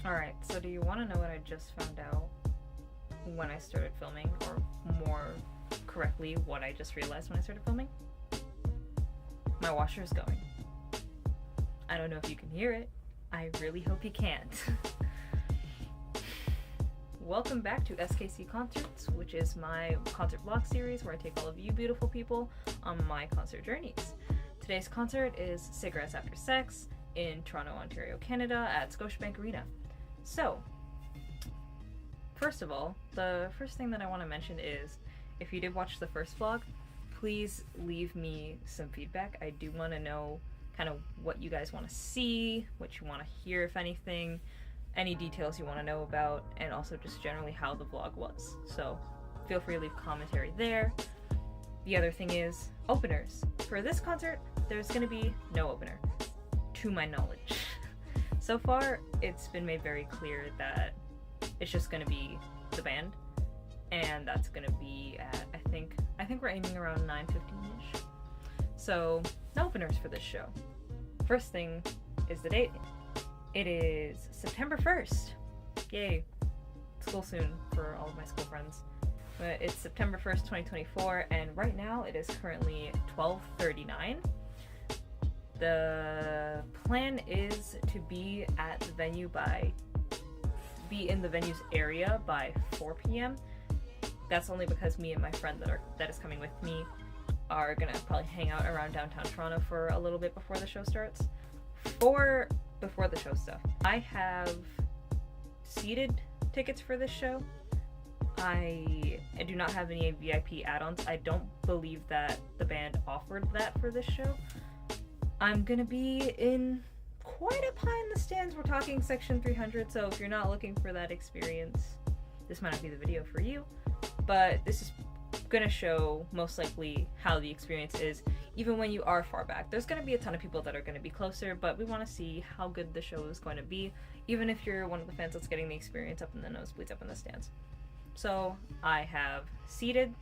Alright, so do you want to know what I just found out when I started filming? Or more correctly, what I just realized when I started filming? My washer is going. I don't know if you can hear it. I really hope you can't. Welcome back to SKC Concerts, which is my concert vlog series where I take all of you beautiful people on my concert journeys. Today's concert is Cigarettes After Sex in Toronto, Ontario, Canada at Scotiabank Arena. So, first of all, the first thing that I want to mention is, if you did watch the first vlog, please leave me some feedback. I do want to know kind of what you guys want to see, what you want to hear, if anything, any details you want to know about, and also just generally how the vlog was. So feel free to leave commentary there. The other thing is openers. For this concert, there's going to be no opener, to my knowledge. So far, it's been made very clear that it's just going to be the band, and that's going to be at, I think we're aiming around 9:15ish. So, no openers for this show. First thing is the date. It is September 1st. Yay. School soon for all of my school friends. But it's September 1st, 2024, and right now it is currently 12:39. The plan is to be at the venue be in the venue's area by 4 p.m. That's only because me and my friend that is coming with me are gonna probably hang out around downtown Toronto for a little bit before the show starts. Before the show stuff, I have seated tickets for this show. I do not have any VIP add-ons. I don't believe that the band offered that for this show. I'm gonna be in quite up high in the stands. We're talking section 300, so if you're not looking for that experience, this might not be the video for you. But this is gonna show most likely how the experience is, even when you are far back. There's gonna be a ton of people that are gonna be closer, but we want to see how good the show is going to be, even if you're one of the fans that's getting the experience up in the nosebleeds, up in the stands. So I have seated.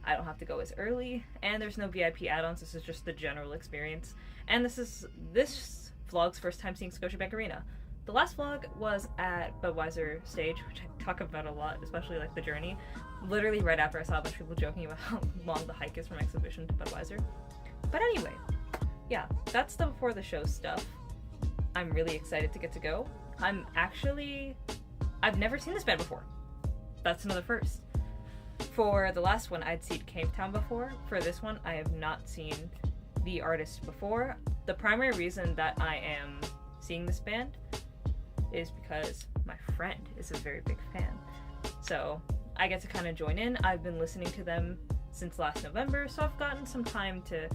I don't have to go as early, and there's no VIP add-ons. This is just the general experience. And this is this vlog's first time seeing Scotiabank Arena. The last vlog was at Budweiser stage, which I talk about a lot, especially like the journey. Literally right after I saw a bunch of people joking about how long the hike is from Exhibition to Budweiser. But anyway, yeah, that's the before the show stuff. I'm really excited to get to go. I've never seen this band before. That's another first. For the last one, I'd seen Cave Town before. For this one, I have not seen the artist before. The primary reason that I am seeing this band is because my friend is a very big fan. So I get to kind of join in. I've been listening to them since last November, so I've gotten some time to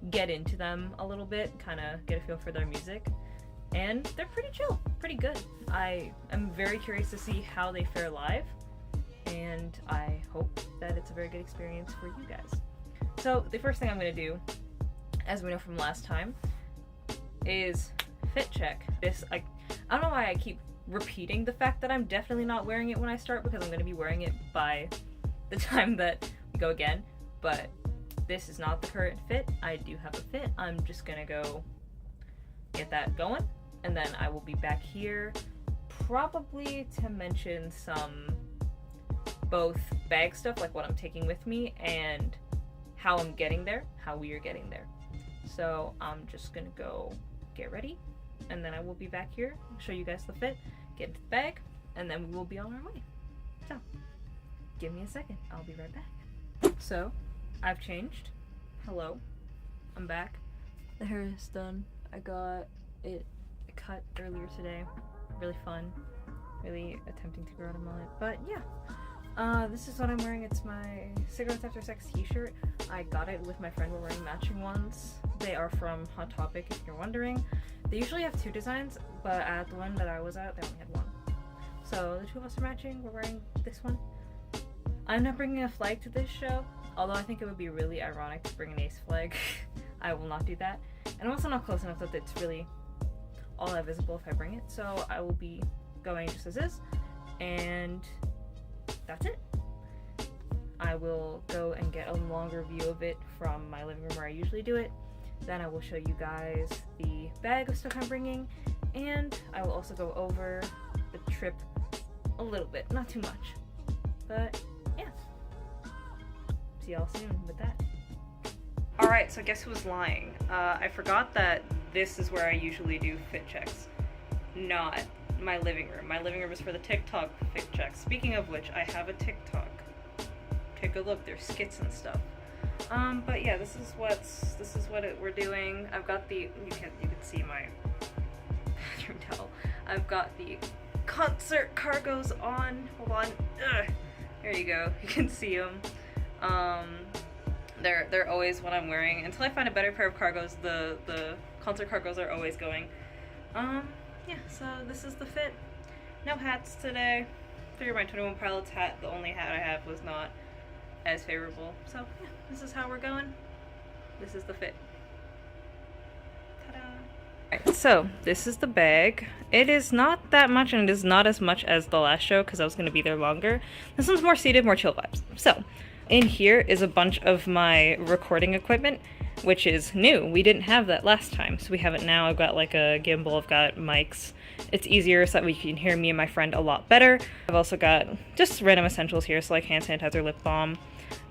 get into them a little bit, kind of get a feel for their music. And they're pretty chill, pretty good. I am very curious to see how they fare live, and I hope that it's a very good experience for you guys. So the first thing I'm going to do, as we know from last time, is fit check. I don't know why I keep repeating the fact that I'm definitely not wearing it when I start, because I'm going to be wearing it by the time that we go again, but this is not the current fit. I do have a fit. I'm just going to go get that going, and then I will be back here probably to mention some both bag stuff, like what I'm taking with me, and how I'm getting there, how we are getting there. So I'm just gonna go get ready, and then I will be back here, show you guys the fit, get into the bag, and then we will be on our way. So give me a second, I'll be right back. So I've changed. Hello, I'm back. The hair is done. I got it cut earlier today. Really fun. Really attempting to grow out a mullet, but yeah. This is what I'm wearing. It's my Cigarettes After Sex t-shirt. I got it with my friend. We're wearing matching ones. They are from Hot Topic, if you're wondering. They usually have two designs, but at the one that I was at, they only had one. So the two of us are matching. We're wearing this one. I'm not bringing a flag to this show, although I think it would be really ironic to bring an ace flag. I will not do that. And I'm also not close enough that it's really all that visible if I bring it, so I will be going just as is, and that's it. I will go and get a longer view of it from my living room where I usually do it. Then I will show you guys the bag of stuff I'm bringing, and I will also go over the trip a little bit, not too much. But yeah. See y'all soon with that. Alright, so guess who was lying? I forgot that this is where I usually do fit checks, not my living room. My living room is for the TikTok fit checks. Speaking of which, I have a TikTok. Take a look, there's skits and stuff. But yeah, this is what we're doing. I've got the, you can see my bathroom towel. I've got the concert cargos on. Hold on. Ugh. There you go. You can see them. They're always what I'm wearing. Until I find a better pair of cargos, the concert cargos are always going. Yeah, so this is the fit. No hats today. Figured my 21 Pilots hat, the only hat I have, was not as favorable. So yeah, this is how we're going. This is the fit. Ta-da! Alright, so this is the bag. It is not that much, and it is not as much as the last show because I was going to be there longer. This one's more seated, more chill vibes. So in here is a bunch of my recording equipment, which is new. We didn't have that last time, so we have it now. I've got like a gimbal, I've got mics. It's easier so that we can hear me and my friend a lot better. I've also got just random essentials here, so like hand sanitizer, lip balm.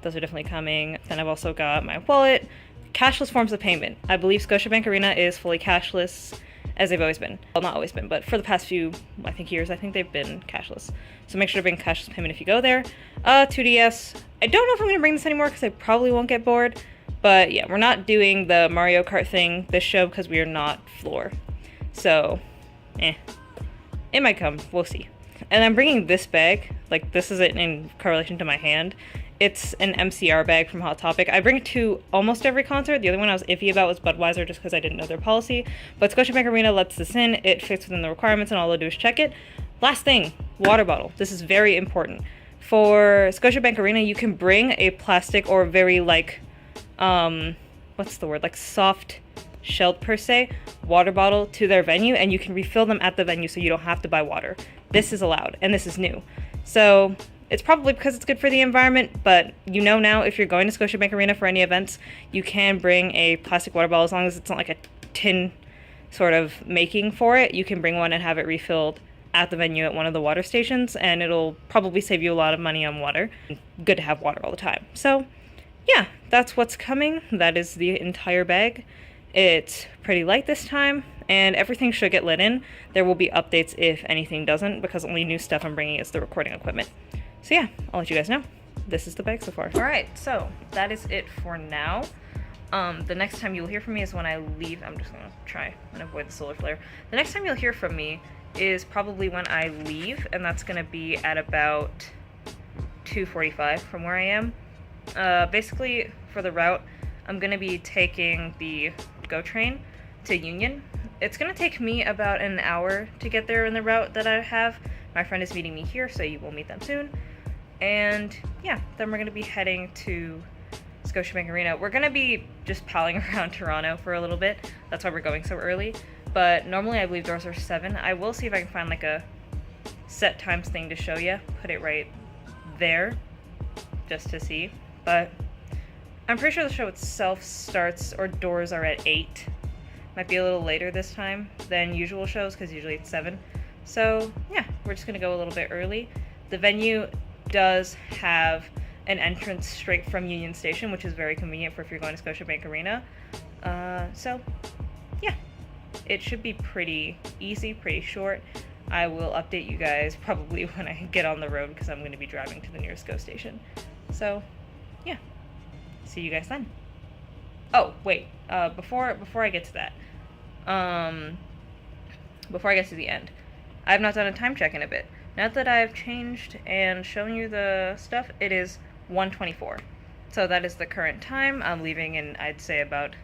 Those are definitely coming. Then I've also got my wallet. Cashless forms of payment. I believe Scotiabank Arena is fully cashless, as they've always been. Well, not always been, but for the past few, I think, years, I think they've been cashless. So make sure to bring cashless payment if you go there. 2DS. I don't know if I'm going to bring this anymore because I probably won't get bored. But yeah, we're not doing the Mario Kart thing this show because we are not floor. So, it might come. We'll see. And I'm bringing this bag. Like, this is it in correlation to my hand. It's an MCR bag from Hot Topic. I bring it to almost every concert. The other one I was iffy about was Budweiser just because I didn't know their policy. But Scotiabank Arena lets this in. It fits within the requirements and all I'll do is check it. Last thing, water bottle. This is very important. For Scotiabank Arena, you can bring a plastic or very like, what's the word? Like soft shelled per se, water bottle to their venue, and you can refill them at the venue so you don't have to buy water. This is allowed, and this is new. So it's probably because it's good for the environment, but you know now if you're going to Scotiabank Arena for any events, you can bring a plastic water bottle as long as it's not like a tin sort of making for it. You can bring one and have it refilled at the venue at one of the water stations, and it'll probably save you a lot of money on water. Good to have water all the time. So yeah, that's what's coming. That is the entire bag. It's pretty light this time, and everything should get lit in. There will be updates if anything doesn't, because only new stuff I'm bringing is the recording equipment. So yeah, I'll let you guys know. This is the bag so far. Alright, so that is it for now. The next time you'll hear from me is when I leave. I'm just gonna try and avoid the solar flare. The next time you'll hear from me is probably when I leave, and that's gonna be at about 2:45 from where I am. Basically, for the route, I'm gonna be taking the GO train to Union. It's gonna take me about an hour to get there in the route that I have. My friend is meeting me here, so you will meet them soon. And yeah, then we're gonna be heading to Scotiabank Arena. We're gonna be just palling around Toronto for a little bit. That's why we're going so early. But normally I believe doors are 7. I will see if I can find like a set times thing to show you. Put it right there, just to see. But I'm pretty sure the show itself starts, or doors are at 8. Might be a little later this time than usual shows, because usually it's 7. So yeah, we're just gonna go a little bit early. The venue does have an entrance straight from Union Station, which is very convenient for if you're going to Scotiabank Arena. So yeah, it should be pretty easy, pretty short. I will update you guys probably when I get on the road, because I'm going to be driving to the nearest GO station. So yeah, see you guys then. Oh wait, before I get to that, before I get to the end, I have not done a time check in a bit. Now that I've changed and shown you the stuff, it is 1:24. So that is the current time. I'm leaving in, I'd say, about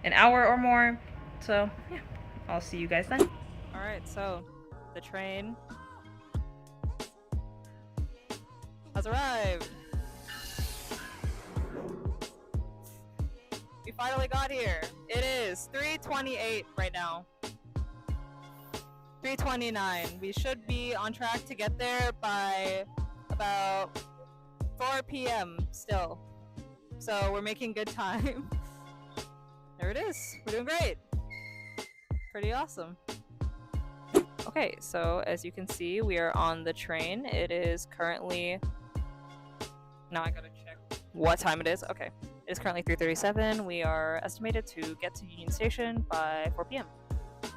an hour or more. So yeah, I'll see you guys then. Alright, so the train has arrived. We finally got here. It is 3:28 right now. 3:29. We should be on track to get there by about 4 p.m. still. So we're making good time. There it is. We're doing great. Pretty awesome. Okay, so as you can see, we are on the train. It is currently... Now I gotta check what time it is. Okay, it is currently 3:37. We are estimated to get to Union Station by 4 p.m.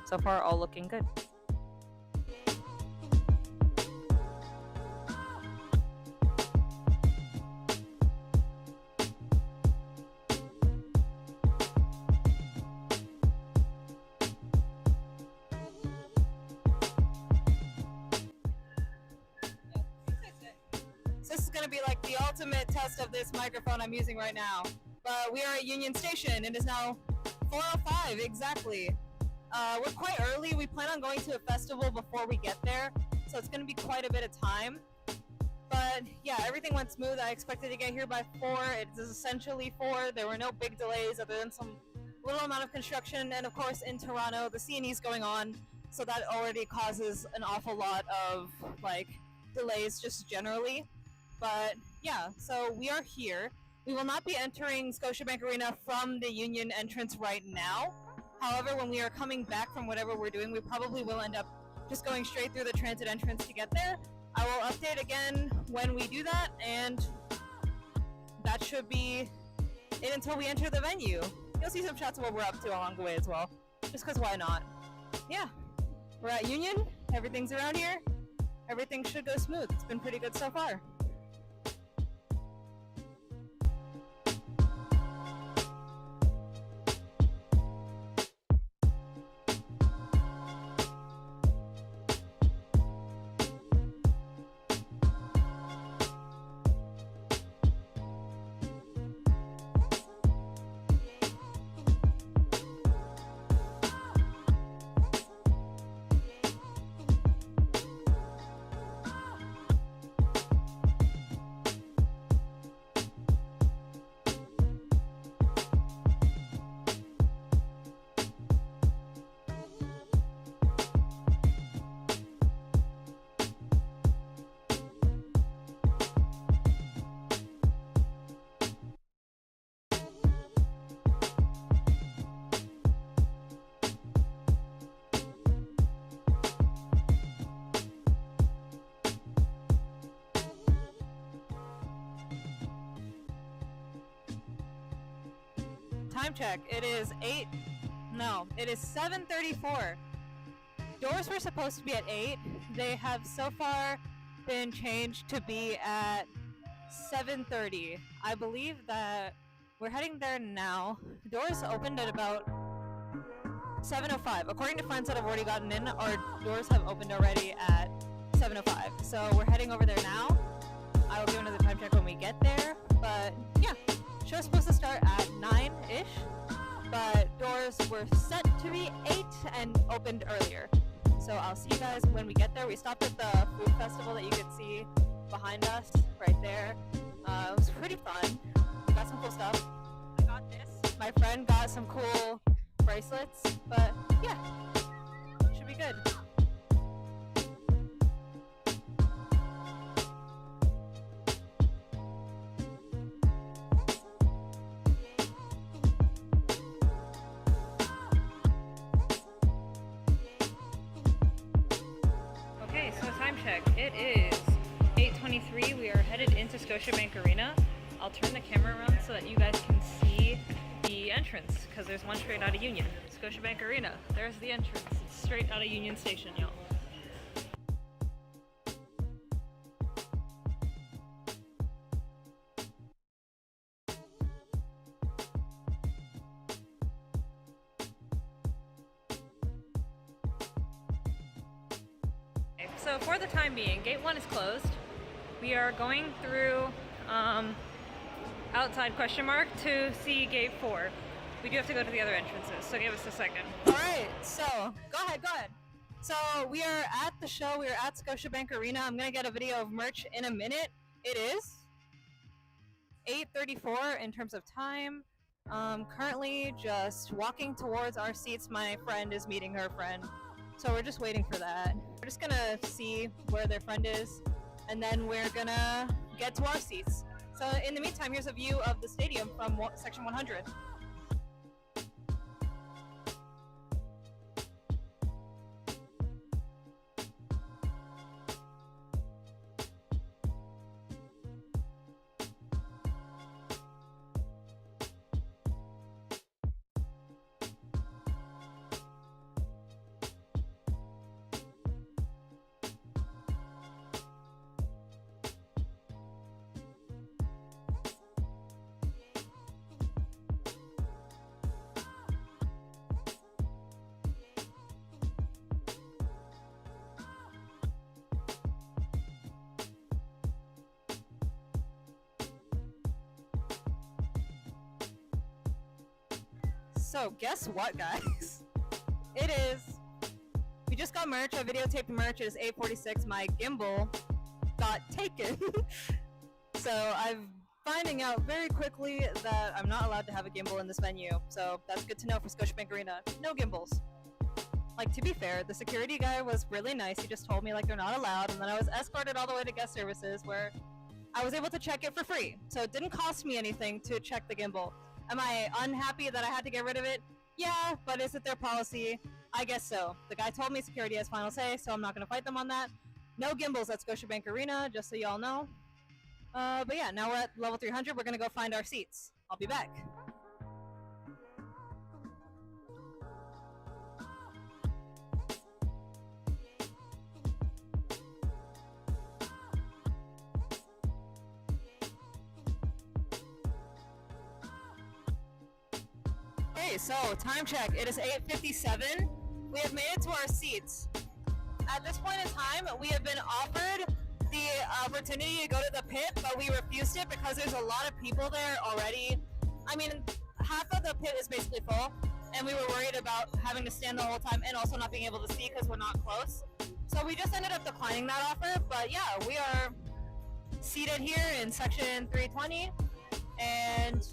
So far, all looking good. This is going to be like the ultimate test of this microphone I'm using right now. But we are at Union Station. It is now 4:05 exactly. We're quite early. We plan on going to a festival before we get there, so it's going to be quite a bit of time. But yeah, everything went smooth. I expected to get here by 4. It is essentially 4. There were no big delays other than some little amount of construction, and of course in Toronto the CNE is going on, so that already causes an awful lot of like delays just generally. But yeah, so we are here. We will not be entering Scotiabank Arena from the Union entrance right now. However, when we are coming back from whatever we're doing, we probably will end up just going straight through the transit entrance to get there. I will update again when we do that, and that should be it until we enter the venue. You'll see some shots of what we're up to along the way as well, just because why not? Yeah, we're at Union. Everything's around here. Everything should go smooth. It's been pretty good so far. Time check. It is 7:34. Doors were supposed to be at 8. They have so far been changed to be at 7:30. I believe that we're heading there now. Doors opened at about 7:05. According to friends that have already gotten in, our doors have opened already at 7:05. So we're heading over there now. I will give another time check when we get there. But yeah, show's supposed to start at 9-ish, but doors were set to be 8 and opened earlier. So I'll see you guys when we get there. We stopped at the food festival that you could see behind us right there. It was pretty fun. We got some cool stuff. I got this. My friend got some cool bracelets, but yeah, should be good. It is 8:23. We are headed into Scotiabank Arena. I'll turn the camera around so that you guys can see the entrance, because there's one straight out of Union. Scotiabank Arena. There's the entrance. It's straight out of Union Station, y'all. So for the time being, gate 1 is closed. We are going through outside question mark to see gate 4. We do have to go to the other entrances, so give us a second. Alright, so go ahead. So we are at the show, we are at Scotiabank Arena. I'm gonna get a video of merch in a minute. It is 8:34 in terms of time. Currently just walking towards our seats. My friend is meeting her friend. So we're just waiting for that. We're just gonna see where their friend is, and then we're gonna get to our seats. So in the meantime, here's a view of the stadium from section 100. So guess what, guys? It is. We just got merch. I videotaped merch. It is 8:46. My gimbal got taken. So I'm finding out very quickly that I'm not allowed to have a gimbal in this venue. So that's good to know for Scotiabank Arena. No gimbals. Like, to be fair, the security guy was really nice. He just told me like they're not allowed, and then I was escorted all the way to guest services where I was able to check it for free. So it didn't cost me anything to check the gimbal. Am I unhappy that I had to get rid of it? Yeah, but is it their policy? I guess so. The guy told me security has final say, so I'm not going to fight them on that. No gimbals at Scotiabank Arena, just so y'all know. But yeah, now we're at level 300. We're going to go find our seats. I'll be back. Okay, so time check. It is 8:57. We have made it to our seats. At this point in time, we have been offered the opportunity to go to the pit, but we refused it because there's a lot of people there already. I mean, half of the pit is basically full, and we were worried about having to stand the whole time and also not being able to see because we're not close. So we just ended up declining that offer, but yeah, we are seated here in section 320, and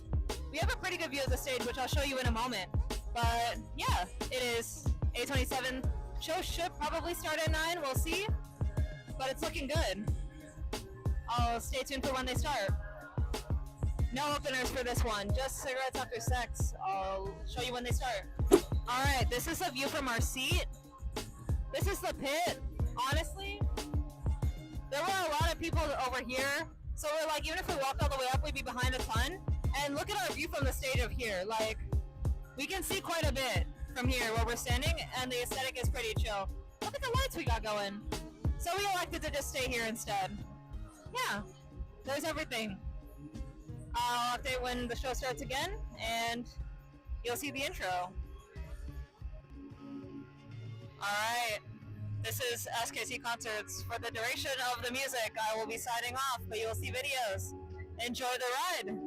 we have a pretty good view of the stage, which I'll show you in a moment. But yeah, it is 8:27. Show should probably start at 9, we'll see. But it's looking good. I'll stay tuned for when they start. No openers for this one, just cigarettes after sex. I'll show you when they start. Alright, this is a view from our seat. This is the pit. Honestly, there were a lot of people over here. So we're like, even if we walked all the way up, we'd be behind a ton. And look at our view from the stage of here. Like, we can see quite a bit from here where we're standing, and the aesthetic is pretty chill. Look at the lights we got going. So we elected to just stay here instead. Yeah, there's everything. I'll update when the show starts again, and you'll see the intro. Alright, this is SKT Concerts. For the duration of the music, I will be signing off, but you will see videos. Enjoy the ride!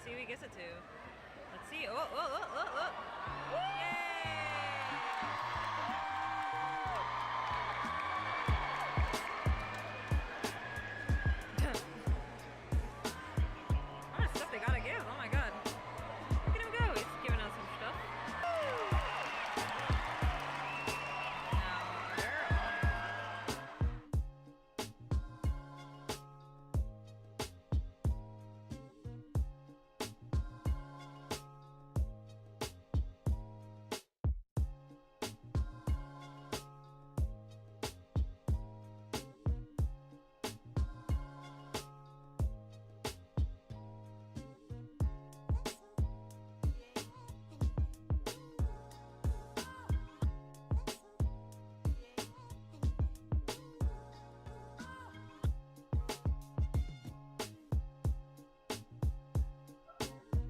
Let's see who he gets it to. Let's see. Oh. Yay! How much stuff they gotta give? Oh my god. Look at him go. He's giving out some stuff. Now, they're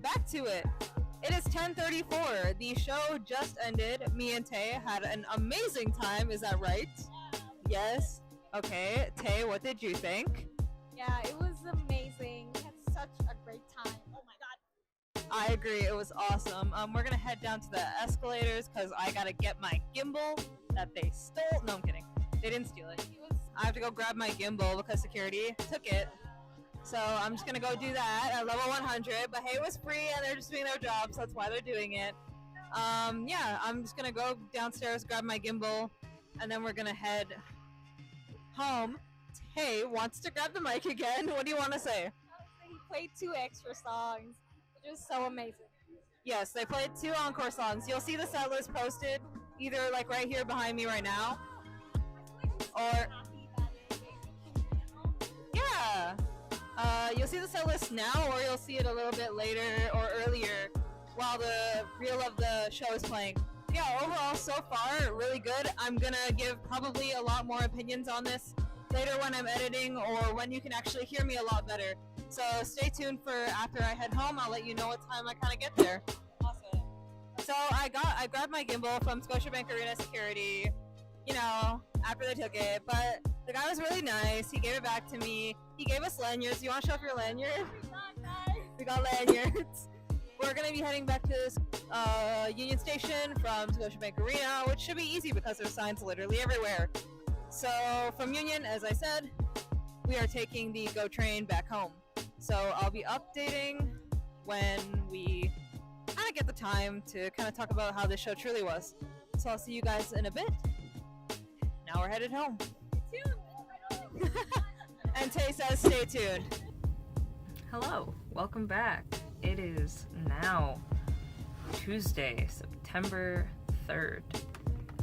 back to it. It is 10:34. The show just ended. Me and Tay had an amazing time. Is that right? Yes. Okay. Tay, what did you think? Yeah, it was amazing. We had such a great time. Oh my god. I agree. It was awesome. We're gonna head down to the escalators because I gotta get my gimbal that they stole. No, I'm kidding. They didn't steal it. I have to go grab my gimbal because security took it. So I'm just gonna go do that at level 100. But hey, it was free and they're just doing their job, so that's why they're doing it. Yeah, I'm just gonna go downstairs, grab my gimbal, and then we're gonna head home. Tay wants to grab the mic again. What do you want to say? He played 2 extra songs, which was so amazing. Yes, they played 2 encore songs. You'll see the set list posted either like right here behind me right now, or yeah. You'll see the set list now, or you'll see it a little bit later or earlier while the reel of the show is playing. Yeah, overall, so far, really good. I'm gonna give probably a lot more opinions on this later when I'm editing or when you can actually hear me a lot better. So stay tuned for after I head home. I'll let you know what time I kind of get there. Awesome. So I grabbed my gimbal from Scotiabank Arena Security, you know, after they took it, but the guy was really nice. He gave it back to me. He gave us lanyards. You want to show off your lanyard? We got lanyards. We're going to be heading back to Union Station from Scotiabank Arena, which should be easy because there's signs literally everywhere. So from Union, as I said, we are taking the GO train back home. So I'll be updating when we kind of get the time to kind of talk about how this show truly was. So I'll see you guys in a bit. Now we're headed home. And Tay says stay tuned. Hello, welcome back. It is now Tuesday, September 3rd,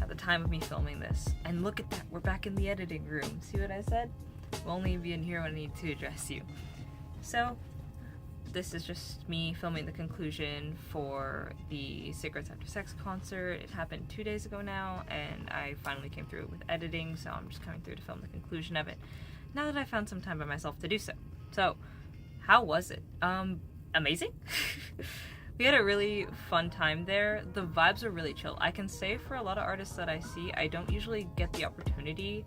at the time of me filming this. And look at that, we're back in the editing room. See what I said? We'll only be in here when I need to address you. So, this is just me filming the conclusion for the Cigarettes After Sex concert. It happened 2 days ago now, and I finally came through with editing, so I'm just coming through to film the conclusion of it, now that I found some time by myself to do so. So, how was it? Amazing? We had a really fun time there. The vibes are really chill. I can say for a lot of artists that I see, I don't usually get the opportunity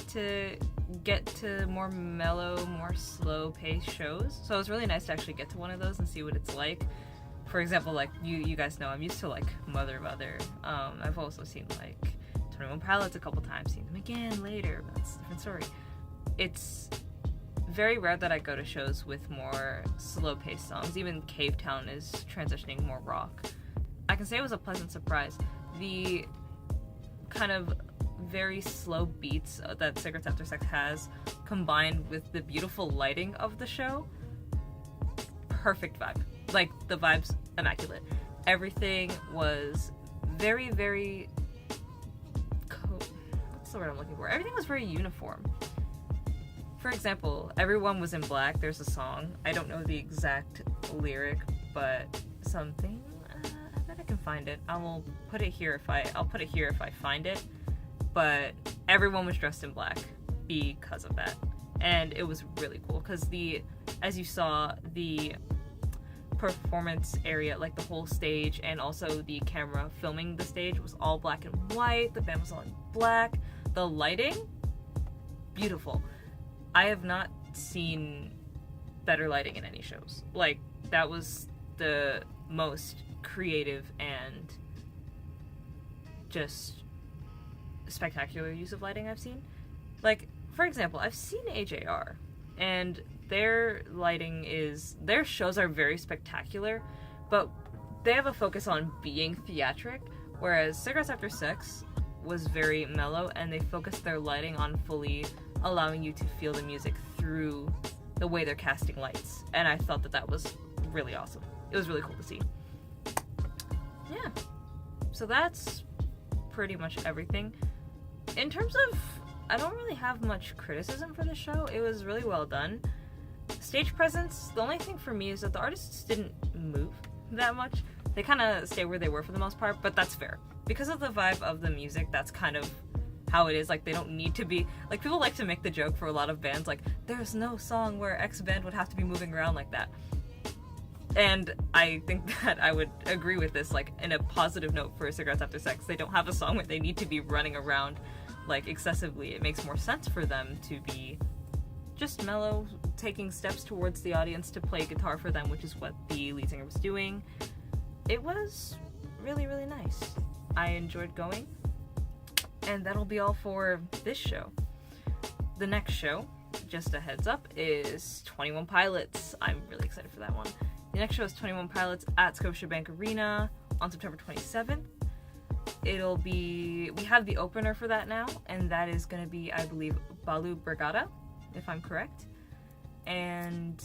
to get to more mellow, more slow-paced shows. So it was really nice to actually get to one of those and see what it's like. For example, like you guys know, I'm used to like Mother. I've also seen like 21 Pilots a couple times, seen them again later, but that's a different story. It's very rare that I go to shows with more slow-paced songs. Even Cave Town is transitioning more rock. I can say it was a pleasant surprise. The kind of very slow beats that Cigarettes After Sex has, combined with the beautiful lighting of the show, perfect vibe. Like, the vibe's immaculate. Everything was very, very... what's the word I'm looking for? Everything was very uniform. For example, everyone was in black. There's a song. I don't know the exact lyric, but something. I bet I can find it. I'll put it here if I find it. But everyone was dressed in black because of that, and it was really cool because as you saw, the performance area, like the whole stage, and also the camera filming the stage was all black and white. The band was all in black. The lighting, beautiful. I have not seen better lighting in any shows. Like, that was the most creative and just spectacular use of lighting I've seen. Like, for example, I've seen AJR, and their their shows are very spectacular, but they have a focus on being theatric, whereas Cigarettes After Sex was very mellow, and they focused their lighting on fully allowing you to feel the music through the way they're casting lights, and I thought that was really awesome. It was really cool to see. Yeah, so that's pretty much everything. In terms of, I don't really have much criticism for the show. It was really well done. Stage presence, the only thing for me is that the artists didn't move that much. They kind of stay where they were for the most part, but that's fair. Because of the vibe of the music, that's kind of how it is. Like, they don't need to be, like, people like to make the joke for a lot of bands, like, there's no song where X band would have to be moving around like that. And I think that I would agree with this, like, in a positive note for Cigarettes After Sex. They don't have a song where they need to be running around, like, excessively. It makes more sense for them to be just mellow, taking steps towards the audience to play guitar for them, which is what the lead singer was doing. It was really, really nice. I enjoyed going. And that'll be all for this show. The next show, just a heads up, is 21 Pilots. I'm really excited for that one. The next show is 21 Pilots at Scotiabank Arena on September 27th. We have the opener for that now, and that is going to be, I believe, Balu Brigada, if I'm correct. And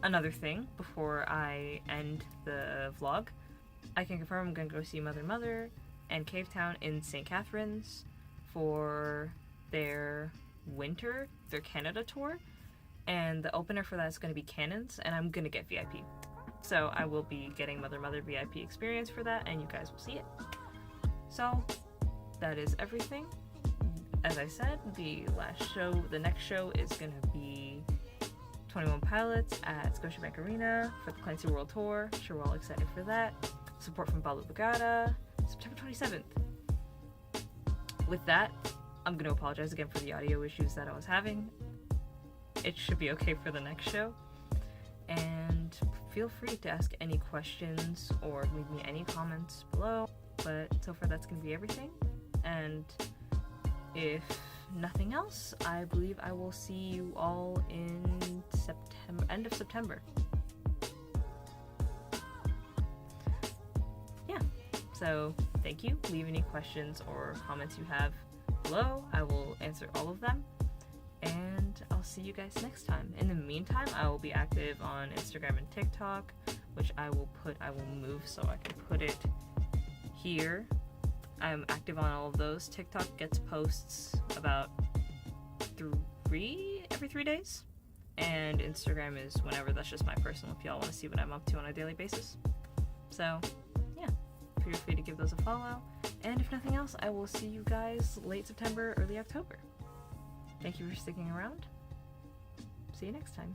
another thing, before I end the vlog, I can confirm I'm going to go see Mother Mother and Cave Town in St. Catharines for their Canada tour. And the opener for that is going to be Cannons, and I'm going to get VIP. So I will be getting Mother Mother VIP experience for that, and you guys will see it. So that is everything. As I said, the next show is going to be 21 Pilots at Scotiabank Arena for the Clancy World Tour. Sure, we're all excited for that. Support from Balu Brigada, September 27th. With that, I'm going to apologize again for the audio issues that I was having. It should be okay for the next show. And feel free to ask any questions or leave me any comments below. But so far that's going to be everything. And if nothing else, I believe I will see you all in end of September. Yeah, so thank you. Leave any questions or comments you have below. I will answer all of them. And I'll see you guys next time. In the meantime, I will be active on Instagram and TikTok, which I will move so I can put it here. I'm active on all of those. TikTok gets posts about every 3 days. And Instagram is whenever. That's just my personal if y'all want to see what I'm up to on a daily basis. So, yeah. Feel free to give those a follow. And if nothing else, I will see you guys late September, early October. Thank you for sticking around. See you next time.